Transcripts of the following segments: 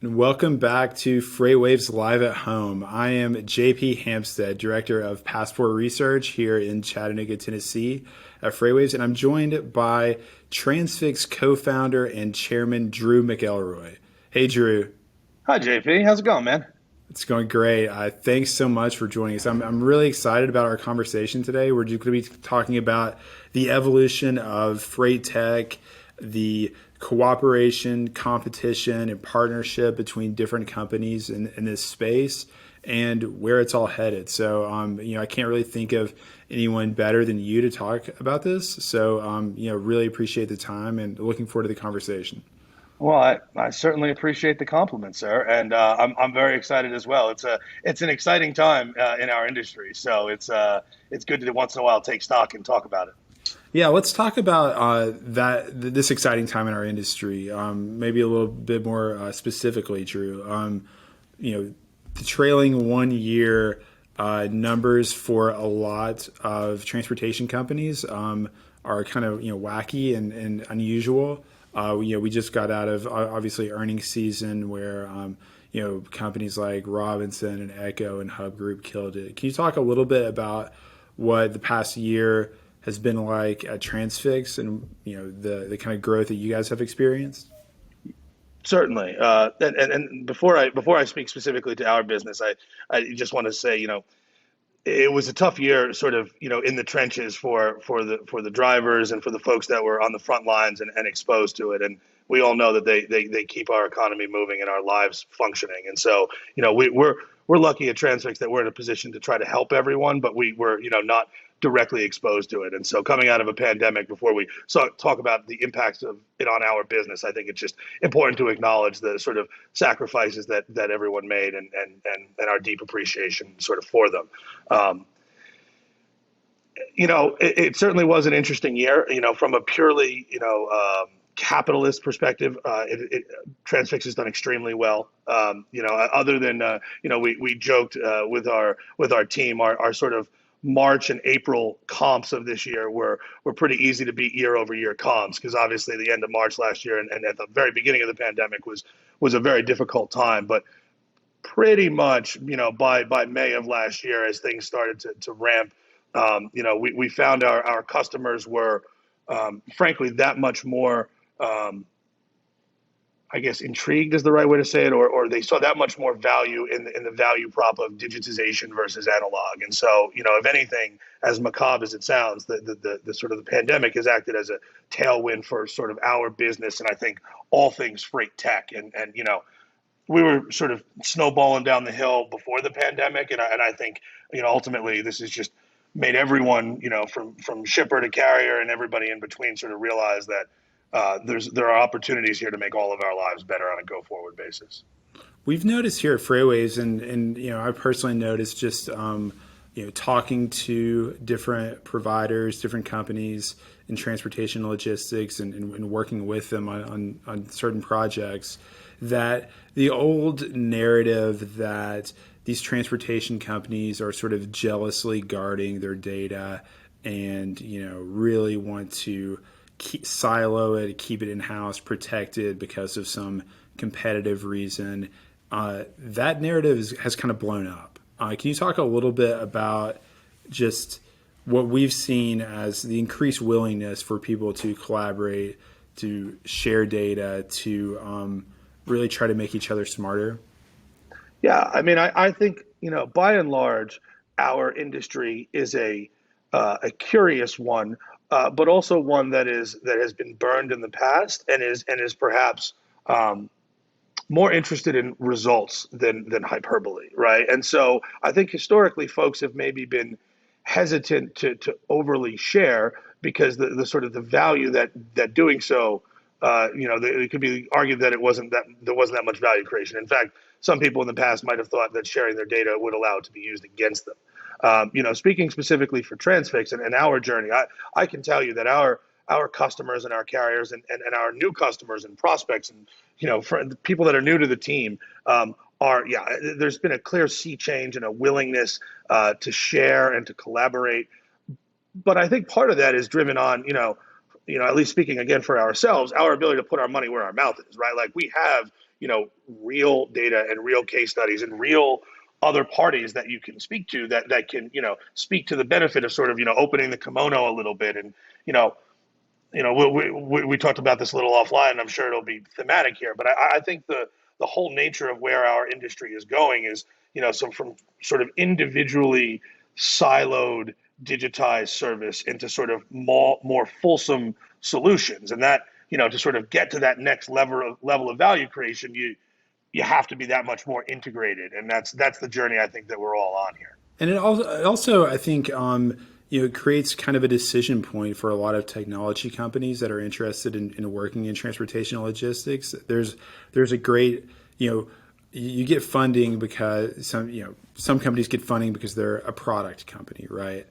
And welcome back to FreightWaves Live at Home. I am JP Hampstead, Director of Passport Research here in Chattanooga, Tennessee at FreightWaves, and I'm joined by Transfix co-founder and chairman Drew McElroy. Hey, Drew. Hi, JP. How's it going, man? It's going great. Thanks so much for joining us. I'm really excited about our conversation today. We're going to be talking about the evolution of freight tech, the cooperation, competition, and partnership between different companies in this space, and where it's all headed. So, I can't really think of anyone better than you to talk about this. So, really appreciate the time and looking forward to the conversation. Well, I certainly appreciate the compliment, sir, and I'm very excited as well. It's an exciting time in our industry, so it's good to once in a while take stock and talk about it. Yeah, let's talk about this exciting time in our industry. Maybe a little bit more specifically, Drew. The trailing 1 year numbers for a lot of transportation companies are kind of wacky and unusual. We just got out of obviously earnings season where companies like Robinson and Echo and Hub Group killed it. Can you talk a little bit about what the past year has been like at Transfix and the kind of growth that you guys have experienced? Certainly, and before I speak specifically to our business, I just want to say, it was a tough year, sort of, in the trenches for the drivers and for the folks that were on the front lines and exposed to it. And we all know that they keep our economy moving and our lives functioning. And so, we're lucky at Transfix that we're in a position to try to help everyone, but we were, not directly exposed to it. And so coming out of a pandemic, before we talk about the impacts of it on our business, I think it's just important to acknowledge the sort of sacrifices that everyone made and our deep appreciation sort of for them. Um, it certainly was an interesting year, from a purely, capitalist perspective. Transfix has done extremely well. Other than, we joked with our team, our sort of March and April comps of this year were pretty easy to beat year over year comps, because obviously the end of March last year and at the very beginning of the pandemic was a very difficult time. But pretty much, by May of last year, as things started to ramp, we found our customers were, frankly, that much more, I guess, intrigued is the right way to say it, or they saw that much more value in the value prop of digitization versus analog. And so, if anything, as macabre as it sounds, the sort of the pandemic has acted as a tailwind for sort of our business, and I think all things freight tech. And we were sort of snowballing down the hill before the pandemic, and I think, ultimately this has just made everyone, from shipper to carrier and everybody in between, sort of realize that there are opportunities here to make all of our lives better on a go forward basis. We've noticed here at FreightWaves, and I personally noticed just talking to different providers, different companies in transportation logistics, and working with them on certain projects, that the old narrative that these transportation companies are sort of jealously guarding their data and really want to silo it, keep it in house, protect it because of some competitive reason. That narrative has kind of blown up. Can you talk a little bit about just what we've seen as the increased willingness for people to collaborate, to share data, to really try to make each other smarter? Yeah, I mean, I think, by and large, our industry is a curious one, but also one that has been burned in the past and is perhaps more interested in results than hyperbole, right? And so I think historically folks have maybe been hesitant to overly share, because the sort of the value that doing so, it could be argued that there wasn't that much value creation. In fact, some people in the past might have thought that sharing their data would allow it to be used against them. Speaking specifically for Transfix and our journey, I can tell you that our customers and our carriers and our new customers and prospects and for the people that are new to the team, there's been a clear sea change and a willingness to share and to collaborate. But I think part of that is driven on at least speaking again for ourselves, our ability to put our money where our mouth is, right? Like we have real data and real case studies and real other parties that you can speak to that can, speak to the benefit of sort of, opening the kimono a little bit. And, you know, we talked about this a little offline, and I'm sure it'll be thematic here, but I think the whole nature of where our industry is going is, so from sort of individually siloed digitized service into sort of more fulsome solutions. And that, to sort of get to that next level of value creation, you have to be that much more integrated. And that's the journey I think that we're all on here. And it also I think, it creates kind of a decision point for a lot of technology companies that are interested in working in transportation logistics. There's a great, you get funding because some companies get funding because they're a product company, right?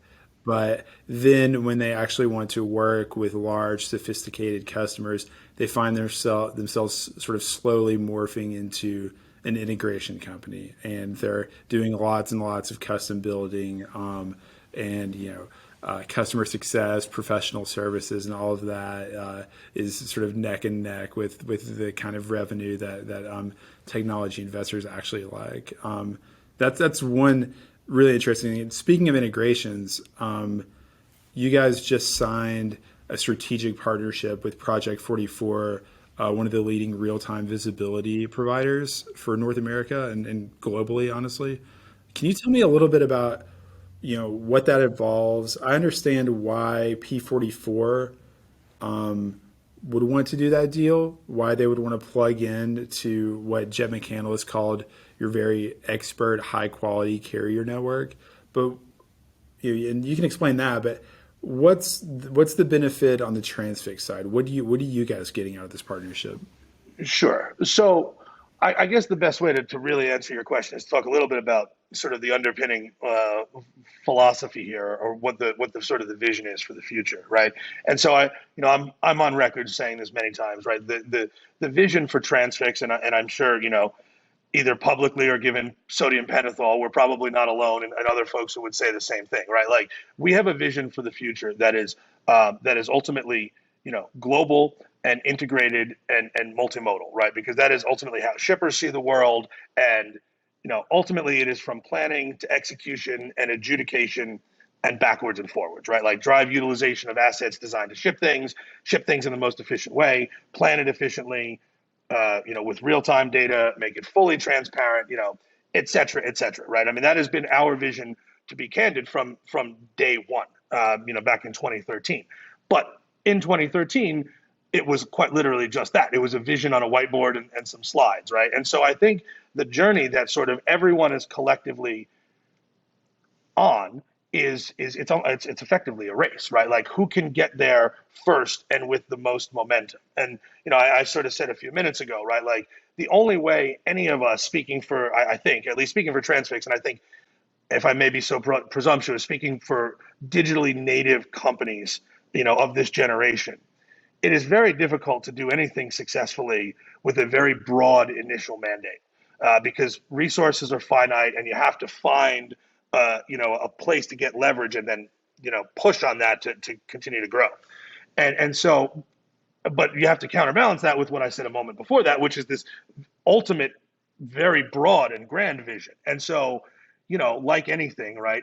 But then when they actually want to work with large, sophisticated customers, they find themselves sort of slowly morphing into an integration company, and they're doing lots and lots of custom building, and customer success, professional services, and all of that is sort of neck and neck with the kind of revenue that technology investors actually like. That's one really interesting thing. Speaking of integrations, you guys just signed a strategic partnership with Project 44, one of the leading real-time visibility providers for North America and globally, honestly. Can you tell me a little bit about what that involves? I understand why P44 would want to do that deal, why they would want to plug in to what Jet McCandless called your very expert, high-quality carrier network. But and you can explain that. But what's the benefit on the Transfix side? What are you guys getting out of this partnership? Sure. So I guess the best way to really answer your question is to talk a little bit about sort of the underpinning philosophy here, or what the sort of the vision is for the future, right? And so I'm on record saying this many times, right? The vision for Transfix, and I'm sure either publicly or given sodium pentothal, we're probably not alone, and other folks who would say the same thing, right? Like, we have a vision for the future that is ultimately global and integrated and multimodal, right? Because that is ultimately how shippers see the world, and ultimately it is from planning to execution and adjudication and backwards and forwards, right? Like, drive utilization of assets designed to ship things in the most efficient way, plan it efficiently, with real-time data, make it fully transparent, et cetera, right? I mean, that has been our vision, to be candid, from day one, back in 2013. But in 2013, it was quite literally just that. It was a vision on a whiteboard and some slides, right? And so I think the journey that sort of everyone is collectively on is it's effectively a race, right? Like, who can get there first and with the most momentum. And I sort of said a few minutes ago, right? Like, the only way any of us, speaking for, I think, at least speaking for Transfix, and I think, if I may be so presumptuous, speaking for digitally native companies, of this generation, it is very difficult to do anything successfully with a very broad initial mandate, because resources are finite, and you have to find a place to get leverage, and then push on that to continue to grow. And so, but you have to counterbalance that with what I said a moment before that, which is this ultimate, very broad and grand vision. And so, like anything, right?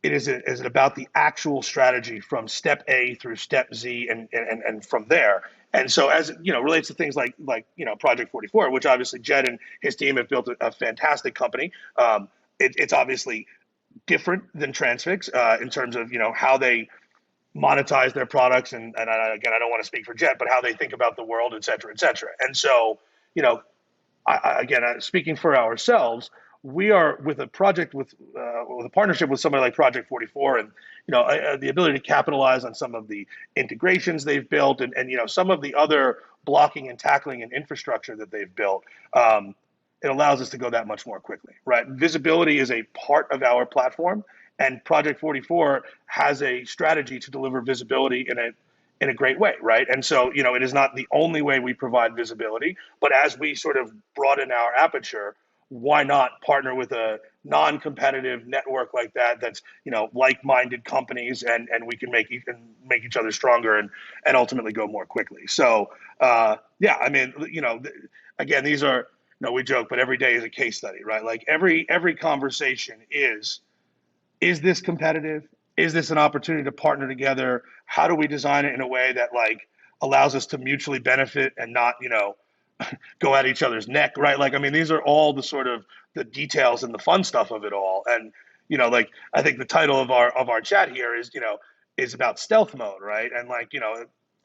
It is about the actual strategy from step A through step Z, and from there. And so, as relates to things like Project 44, which obviously Jed and his team have built a fantastic company. It's obviously different than Transfix in terms of how they monetize their products, and again, I don't want to speak for Jed, but how they think about the world, et cetera, et cetera. And so, again, speaking for ourselves, we are with a project with a partnership with somebody like Project 44, and the ability to capitalize on some of the integrations they've built, and some of the other blocking and tackling and infrastructure that they've built. It allows us to go that much more quickly, right? Visibility is a part of our platform, and Project 44 has a strategy to deliver visibility in a great way, right? And so, it is not the only way we provide visibility, but as we sort of broaden our aperture, why not partner with a non-competitive network like that, that's, like-minded companies, and we can make each other stronger, and ultimately go more quickly. So yeah, I mean, again, these are, we joke, but every day is a case study, right? Like every conversation is this competitive? Is this an opportunity to partner together? How do we design it in a way that like allows us to mutually benefit and not, go at each other's neck, right? Like, I mean, these are all the sort of the details and the fun stuff of it all. And, like, I think the title of our chat here is about stealth mode, right? And like,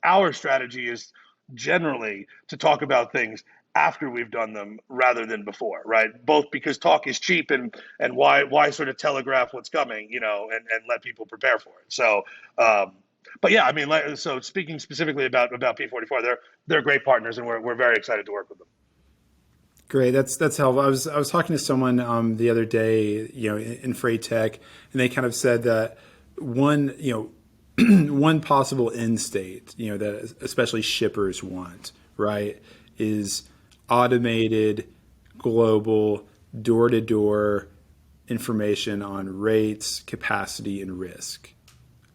our strategy is generally to talk about things after we've done them rather than before, right? Both because talk is cheap, and why sort of telegraph what's coming, and let people prepare for it. So, but yeah, I mean, so speaking specifically about P44, they're great partners, and we're very excited to work with them. Great, that's helpful. I was talking to someone the other day, in freight tech, and they kind of said that one one possible end state, that especially shippers want, right, is automated, global, door to door information on rates, capacity, and risk,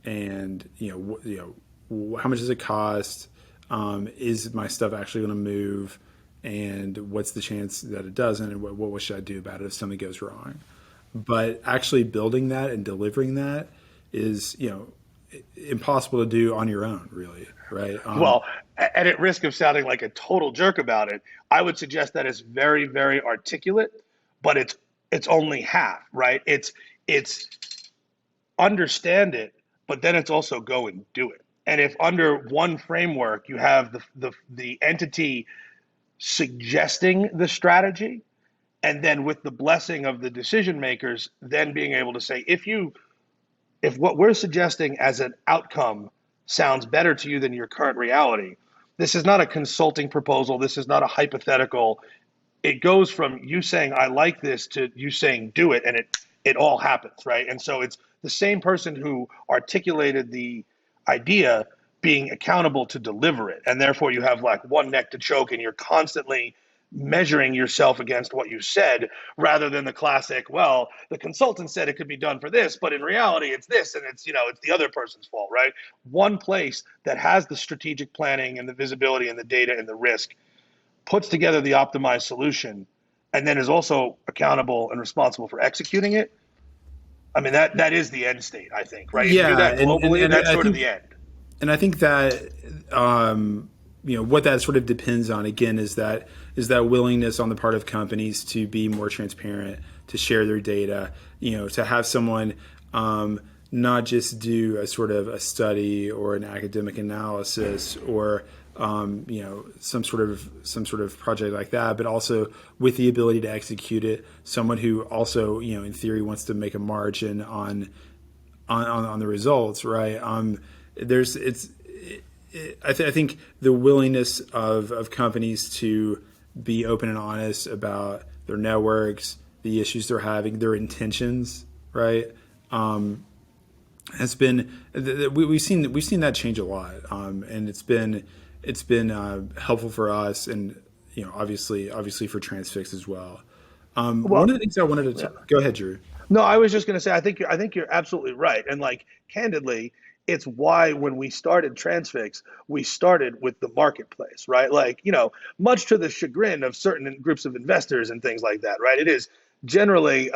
and how much does it cost? Is my stuff actually going to move? And what's the chance that it doesn't? And what should I do about it if something goes wrong? But actually building that and delivering that is, impossible to do on your own, really, right? Well, and at risk of sounding like a total jerk about it, I would suggest that it's very, very articulate, but it's only half, right? It's understand it, but then it's also go and do it. And if under one framework you have the entity suggesting the strategy, and then with the blessing of the decision makers, then being able to say, if what we're suggesting as an outcome sounds better to you than your current reality, this is not a consulting proposal, this is not a hypothetical. It goes from you saying I like this to you saying do it, and it all happens, right? And so it's the same person who articulated the idea being accountable to deliver it, and therefore you have like one neck to choke, and you're constantly measuring yourself against what you said, rather than the classic, well, the consultant said it could be done for this, but in reality it's this, and it's the other person's fault, right? One place that has the strategic planning and the visibility and the data and the risk, puts together the optimized solution, and then is also accountable and responsible for executing it. I mean, that is the end state, I think, right? If you do Yeah, that globally, and that's I sort of think, the end. and I think that what that sort of depends on again is that willingness on the part of companies to be more transparent, to share their data, to have someone not just do a sort of a study or an academic analysis or some sort of project like that, but also with the ability to execute it. Someone who also, in theory, wants to make a margin on the results, right? I think the willingness of companies to be open and honest about their networks, the issues they're having, their intentions, right? Has been we've seen that change a lot, and it's been helpful for us, and obviously for Transfix as well. One Well, of the things I wanted to go ahead, Drew. no, I was just going to say, I think you're absolutely right. And like, candidly, it's why when we started Transfix, we started with the marketplace, right? Like, much to the chagrin of certain groups of investors and things like that, right? It is generally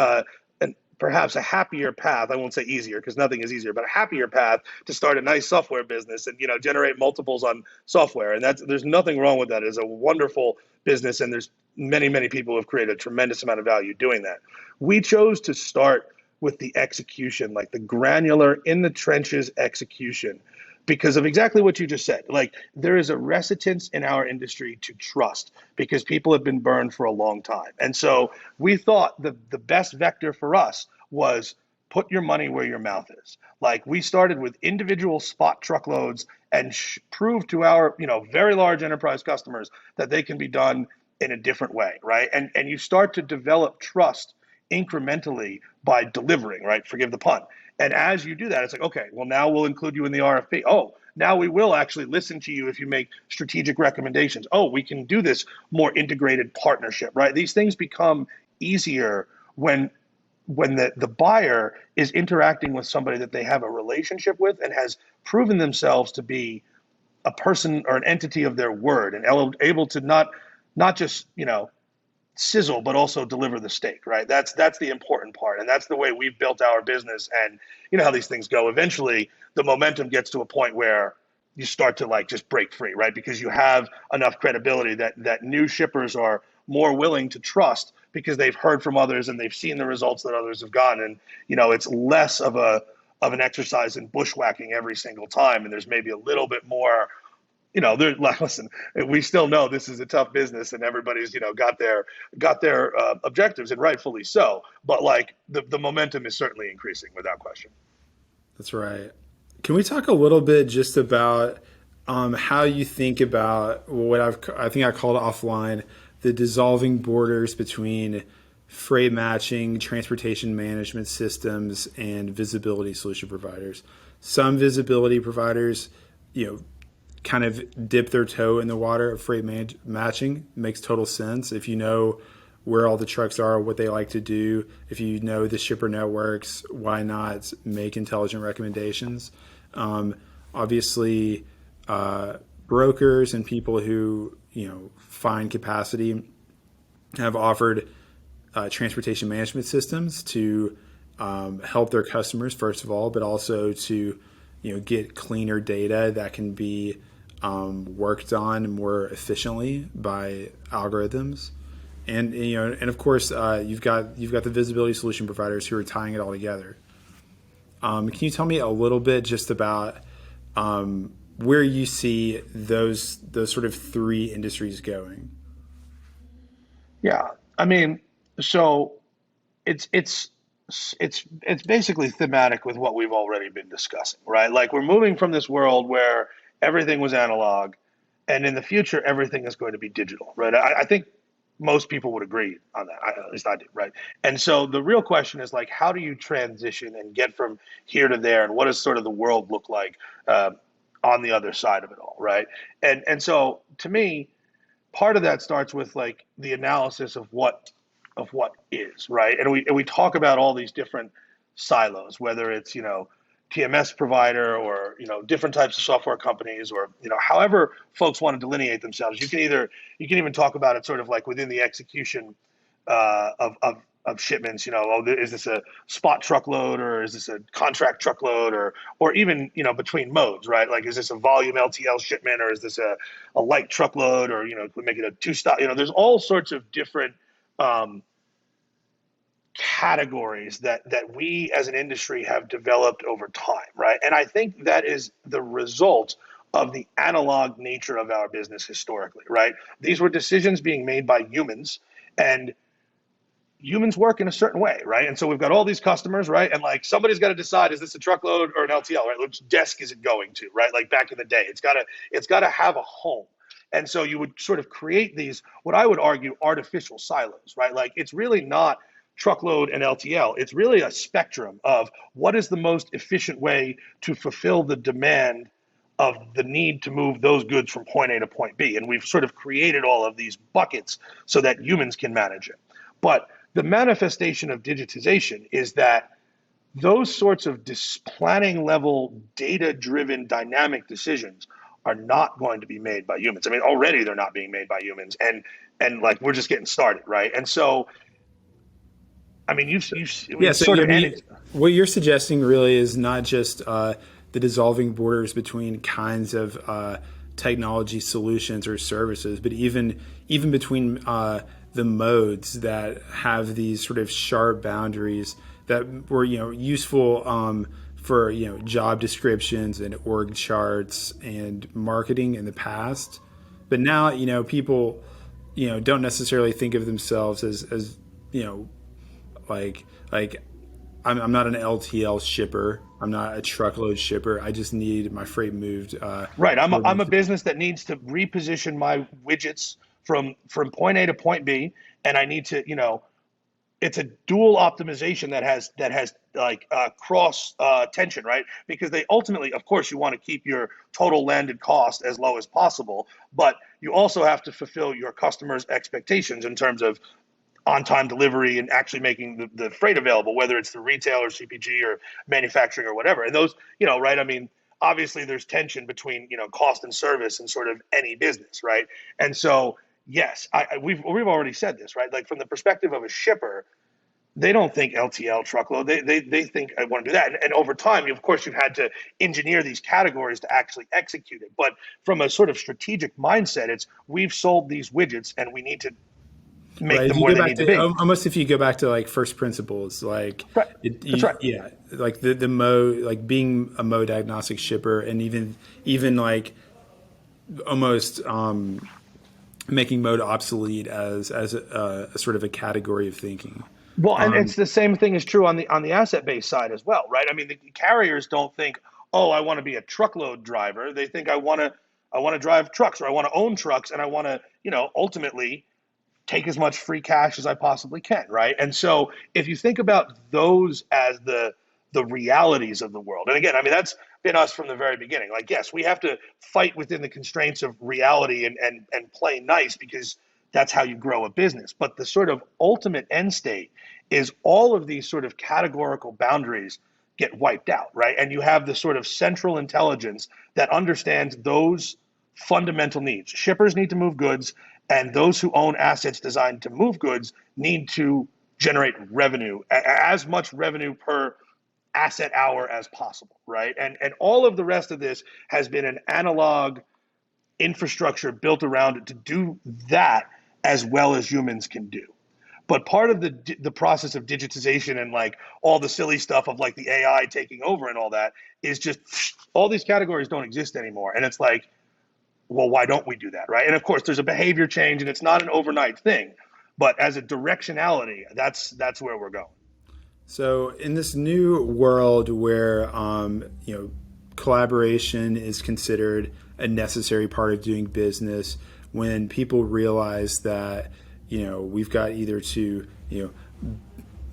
perhaps a happier path. I won't say easier because nothing is easier, but a happier path to start a nice software business and generate multiples on software. And there's nothing wrong with that. It's a wonderful business, and there's many people who have created a tremendous amount of value doing that. We chose to start with the execution, like the granular in the trenches execution, because of exactly what you just said. Like, there is a reticence in our industry to trust because people have been burned for a long time. And so we thought the best vector for us was put your money where your mouth is. Like, we started with individual spot truckloads and prove to our very large enterprise customers that they can be done in a different way, right? And you start to develop trust incrementally by delivering, right? Forgive the pun. And as you do that, it's like, okay, well, now we'll include you in the RFP. Oh, now we will actually listen to you if you make strategic recommendations. Oh, we can do this more integrated partnership, right? These things become easier when when the buyer is interacting with somebody that they have a relationship with and has proven themselves to be a person or an entity of their word and able to not just sizzle but also deliver the steak, right? That's the important part, and that's the way we've built our business. And you know how these things go. Eventually the momentum gets to a point where you start to like just break free, right? Because you have enough credibility that new shippers are more willing to trust because they've heard from others and they've seen the results that others have gotten. And it's less of an exercise in bushwhacking every single time, and there's maybe a little bit more. Listen, we still know this is a tough business, and everybody's got their objectives, and rightfully so. But like the momentum is certainly increasing without question. That's right. Can we talk a little bit just about how you think about what I think I called offline the dissolving borders between freight matching, transportation management systems, and visibility solution providers. Some visibility providers, kind of dip their toe in the water of matching. Makes total sense if you know where all the trucks are, what they like to do. If you know the shipper networks, why not make intelligent recommendations? Obviously, brokers and people who find capacity have offered transportation management systems to help their customers first of all, but also to get cleaner data that can be worked on more efficiently by algorithms. And of course you've got the visibility solution providers who are tying it all together. Can you tell me a little bit just about where you see those sort of three industries going? Yeah, I mean, so it's basically thematic with what we've already been discussing, right? Like we're moving from this world where everything was analog, and in the future everything is going to be digital, right? I think most people would agree on that. At least I do, right? And so the real question is like, how do you transition and get from here to there, and what does sort of the world look like on the other side of it all, right? And so to me, part of that starts with like the analysis of what is, right? And we talk about all these different silos, whether it's TMS provider or different types of software companies, or however folks want to delineate themselves. You can even talk about it sort of like within the execution of shipments. Is this a spot truckload, or is this a contract truckload, or even between modes, right? Like, is this a volume LTL shipment, or is this a light truckload, or we make it a two stop? There's all sorts of different um, categories that we as an industry have developed over time, right? And I think that is the result of the analog nature of our business historically, right? These were decisions being made by humans, and humans work in a certain way, right? And so we've got all these customers, right? And like somebody's got to decide, is this a truckload or an LTL, right? Which desk is it going to, right? Like back in the day, it's got to have a home. And so you would sort of create these, what I would argue, artificial silos, right? Like it's really not truckload and LTL. It's really a spectrum of what is the most efficient way to fulfill the demand of the need to move those goods from point A to point B. And we've sort of created all of these buckets so that humans can manage it. But the manifestation of digitization is that those sorts of planning level, data driven, dynamic decisions are not going to be made by humans. I mean, already they're not being made by humans, and like we're just getting started, right? And so, I mean, Yeah, you've so sort I of mean, ended. what you're suggesting really is not just the dissolving borders between kinds of technology solutions or services, but even between the modes that have these sort of sharp boundaries that were useful for job descriptions and org charts and marketing in the past, but now people don't necessarily think of themselves as you know like I'm not an LTL shipper. I'm not a truckload shipper. I just need my freight moved Right. I'm according a to. business that needs to reposition my widgets from point A to point B, and I need to, it's a dual optimization that has like cross tension, right? Because they ultimately, of course, you want to keep your total landed cost as low as possible, but you also have to fulfill your customers' expectations in terms of on-time delivery and actually making the freight available, whether it's the retail or CPG or manufacturing or whatever. And those, right? I mean, obviously there's tension between, cost and service in sort of any business, right? And so, yes, we've already said this, right? Like from the perspective of a shipper, they don't think LTL truckload. They think I want to do that. And over time, of course, you've had to engineer these categories to actually execute it. But from a sort of strategic mindset, it's we've sold these widgets and we need to make Right. If them you where go they back need to to be. almost if you go back to like first principles, like Right. That's right. yeah, like the mode, like being a mode agnostic shipper, and even like almost making mode obsolete as a sort of a category of thinking. Well, and Um, it's the same thing is true on the asset based side as well, right? I mean, the carriers don't think, oh, I want to be a truckload driver. They think I want to drive trucks or I want to own trucks and I want to, ultimately take as much free cash as I possibly can, right? And so if you think about those as the realities of the world, and again, I mean that's been us from the very beginning. Like, yes, we have to fight within the constraints of reality and play nice because that's how you grow a business. But the sort of ultimate end state is all of these sort of categorical boundaries get wiped out, right? And you have the sort of central intelligence that understands those fundamental needs. Shippers need to move goods, and those who own assets designed to move goods need to generate revenue, as much revenue per asset hour as possible, right? And all of the rest of this has been an analog infrastructure built around it to do that as well as humans can do. But part of the process of digitization and like all the silly stuff of like the AI taking over and all that is just all these categories don't exist anymore. And it's like, well, why don't we do that, right? And of course, there's a behavior change, and it's not an overnight thing, but as a directionality, that's where we're going. so in this new world where collaboration is considered a necessary part of doing business, when people realize that we've got either to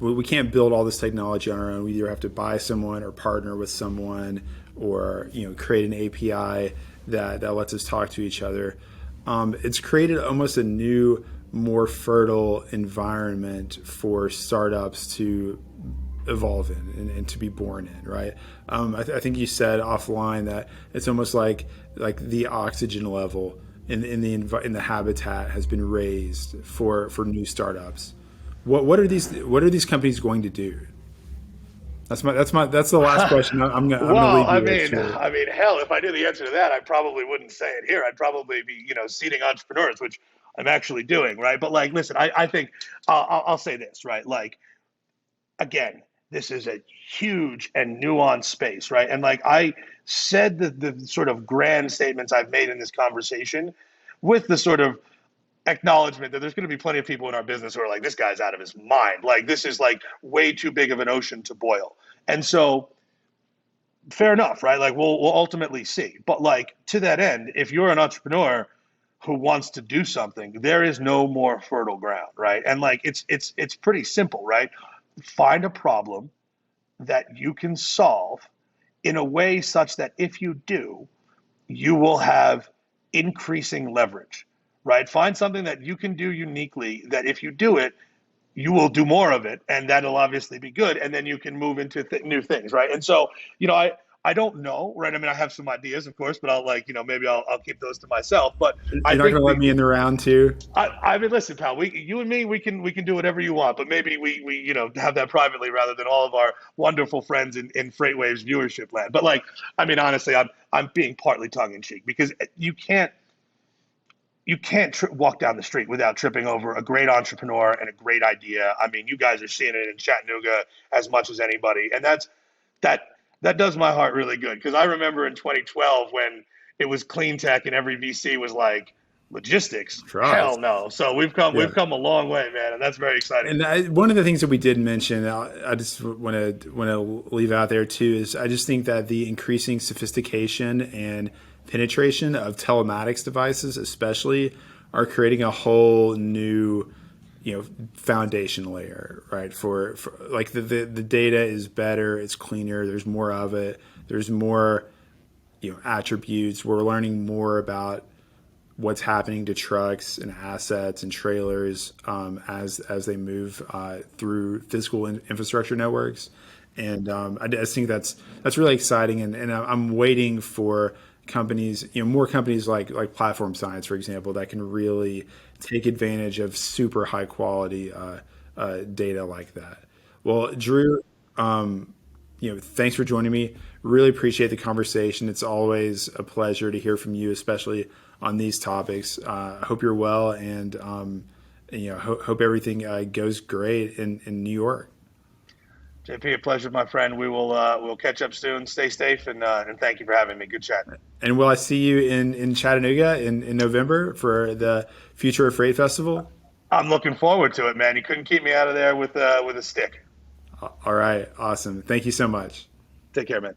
we can't build all this technology on our own. We either have to buy someone or partner with someone, or create an API that lets us talk to each other. It's created almost a new, more fertile environment for startups to evolve in and to be born in, right? I think you said offline that it's almost like the oxygen level in the habitat has been raised for new startups. What are these companies going to do? That's the last question. I'm gonna Well, leave I you with. mean, Sure. I mean, hell, if I knew the answer to that, I probably wouldn't say it here. I'd probably be, seeding entrepreneurs, which I'm actually doing, right? But like, listen, I think I'll say this, right? Like, again, this is a huge and nuanced space, right? And like I said, the sort of grand statements I've made in this conversation, with the sort of acknowledgement that there's going to be plenty of people in our business who are like, this guy's out of his mind. Like, this is like way too big of an ocean to boil. And so, fair enough, right? Like, we'll ultimately see. But like to that end, if you're an entrepreneur who wants to do something, there is no more fertile ground, right? And like, it's pretty simple, right? Find a problem that you can solve in a way such that if you do, you will have increasing leverage, right? Find something that you can do uniquely that if you do it, you will do more of it, and that'll obviously be good, and then you can move into new things, right? And so, I don't know, right? I mean, I have some ideas, of course, but I'll like, maybe I'll keep those to myself. But I You're not think gonna let me in the round too. I mean, listen, pal. You and me, we can do whatever you want, but maybe we have that privately rather than all of our wonderful friends in FreightWaves viewership land. But like, I mean, honestly, I'm being partly tongue in cheek because you can't walk down the street without tripping over a great entrepreneur and a great idea. I mean, you guys are seeing it in Chattanooga as much as anybody, and that that does my heart really good because I remember in 2012 when it was clean tech and every VC was like logistics. For us. Hell no. So we've come Yeah. we've come a long way, man, and that's very exciting. And one of the things that we did mention, I just want to leave out there too, is I just think that the increasing sophistication and penetration of telematics devices, especially, are creating a whole new, foundation layer, right? For like the data is better, it's cleaner, there's more of it, there's more, attributes. We're learning more about what's happening to trucks and assets and trailers as they move through physical infrastructure networks. And I just think that's really exciting. And I'm waiting for companies, more companies like Platform Science, for example, that can really take advantage of super high quality data like that. Well, Drew, thanks for joining me. Really appreciate the conversation. It's always a pleasure to hear from you, especially on these topics. I hope you're well, and hope everything goes great in New York. JP, a pleasure, my friend. We'll catch up soon. Stay safe, and thank you for having me. Good chat. And will I see you in Chattanooga in November for the Future of Freight Festival? I'm looking forward to it, man. You couldn't keep me out of there with a stick. All right, awesome. Thank you so much. Take care, man.